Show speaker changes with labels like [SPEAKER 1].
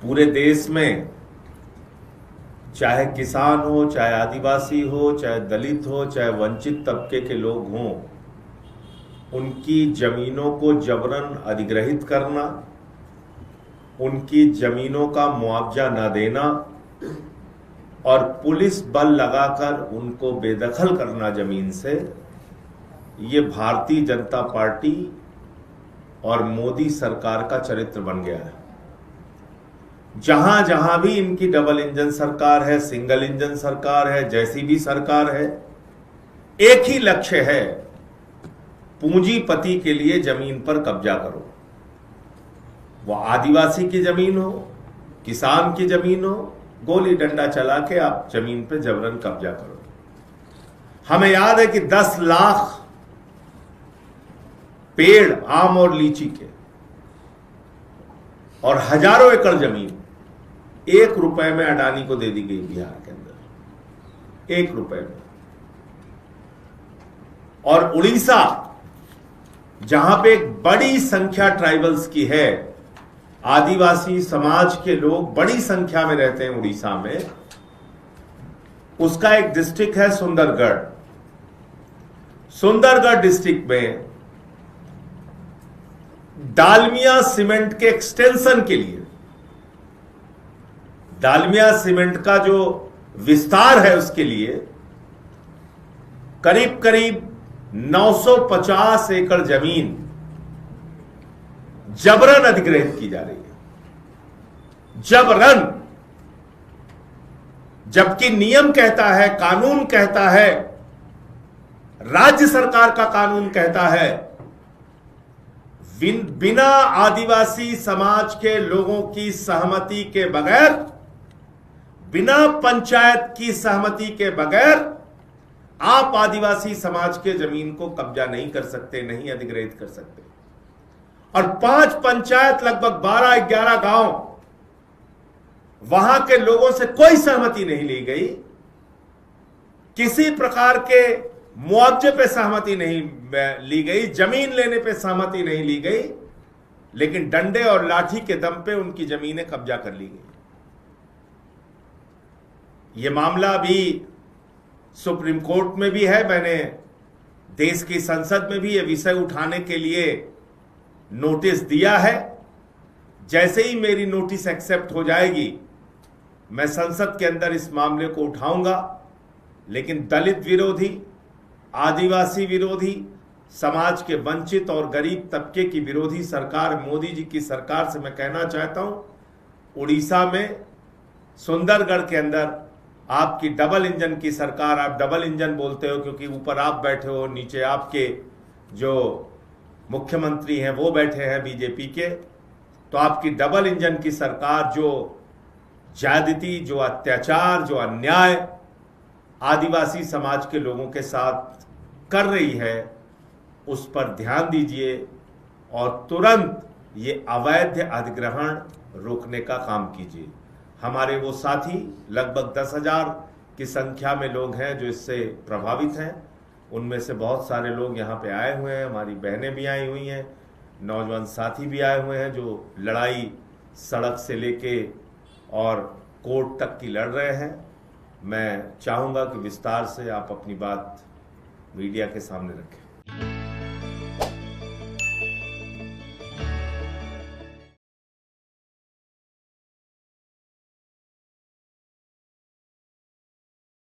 [SPEAKER 1] पूरे देश में चाहे किसान हो, चाहे आदिवासी हो, चाहे दलित हो, चाहे वंचित तबके के लोग हों, उनकी जमीनों को जबरन अधिग्रहित करना, उनकी जमीनों का मुआवजा न देना और पुलिस बल लगाकर उनको बेदखल करना जमीन से, ये भारतीय जनता पार्टी और मोदी सरकार का चरित्र बन गया है। जहां जहां भी इनकी डबल इंजन सरकार है, सिंगल इंजन सरकार है, जैसी भी सरकार है, एक ही लक्ष्य है, पूंजीपति के लिए जमीन पर कब्जा करो। वो आदिवासी की जमीन हो, किसान की जमीन हो, गोली डंडा चला के आप जमीन पे जबरन कब्जा करो। हमें याद है कि 10 लाख पेड़ आम और लीची के और हजारों एकड़ जमीन 1 रुपए में अडानी को दे दी गई बिहार के अंदर, 1 रुपए में। और उड़ीसा, जहां पे एक बड़ी संख्या ट्राइबल्स की है, आदिवासी समाज के लोग बड़ी संख्या में रहते हैं उड़ीसा में, उसका एक डिस्ट्रिक्ट है सुंदरगढ़। सुंदरगढ़ डिस्ट्रिक्ट में डालमिया सीमेंट के एक्सटेंशन के लिए, डालमिया सीमेंट का जो विस्तार है उसके लिए करीब करीब 950 एकड़ जमीन जबरन अधिग्रहित की जा रही है। जबरन, जबकि नियम कहता है, कानून कहता है, राज्य सरकार का कानून कहता है, बिना आदिवासी समाज के लोगों की सहमति के बगैर, बिना पंचायत की सहमति के बगैर आप आदिवासी समाज के जमीन को कब्जा नहीं कर सकते, नहीं अधिग्रहित कर सकते। और 5 पंचायत, लगभग 12-11 गांव, वहां के लोगों से कोई सहमति नहीं ली गई, किसी प्रकार के मुआवजे पे सहमति नहीं ली गई, जमीन लेने पे सहमति नहीं ली गई, लेकिन डंडे और लाठी के दम पे उनकी जमीनें कब्जा कर ली गई। यह मामला भी सुप्रीम कोर्ट में भी है। मैंने देश की संसद में भी यह विषय उठाने के लिए नोटिस दिया है। जैसे ही मेरी नोटिस एक्सेप्ट हो जाएगी, मैं संसद के अंदर इस मामले को उठाऊंगा। लेकिन दलित विरोधी, आदिवासी विरोधी, समाज के वंचित और गरीब तबके की विरोधी सरकार, मोदी जी की सरकार से मैं कहना चाहता हूं, उड़ीसा में सुंदरगढ़ के अंदर आपकी डबल इंजन की सरकार, आप डबल इंजन बोलते हो क्योंकि ऊपर आप बैठे हो, नीचे आपके जो मुख्यमंत्री हैं वो बैठे हैं बीजेपी के, तो आपकी डबल इंजन की सरकार जो ज्यादती, जो अत्याचार, जो अन्याय आदिवासी समाज के लोगों के साथ कर रही है, उस पर ध्यान दीजिए और तुरंत ये अवैध अधिग्रहण रोकने का काम कीजिए। हमारे वो साथी, लगभग 10,000 की संख्या में लोग हैं जो इससे प्रभावित हैं। उनमें से बहुत सारे लोग यहाँ पे आए हुए हैं, हमारी बहनें भी आई हुई हैं, नौजवान साथी भी आए हुए हैं जो लड़ाई सड़क से लेके और कोर्ट तक की लड़ रहे हैं। मैं चाहूँगा कि विस्तार से आप अपनी बात मीडिया के सामने रखें।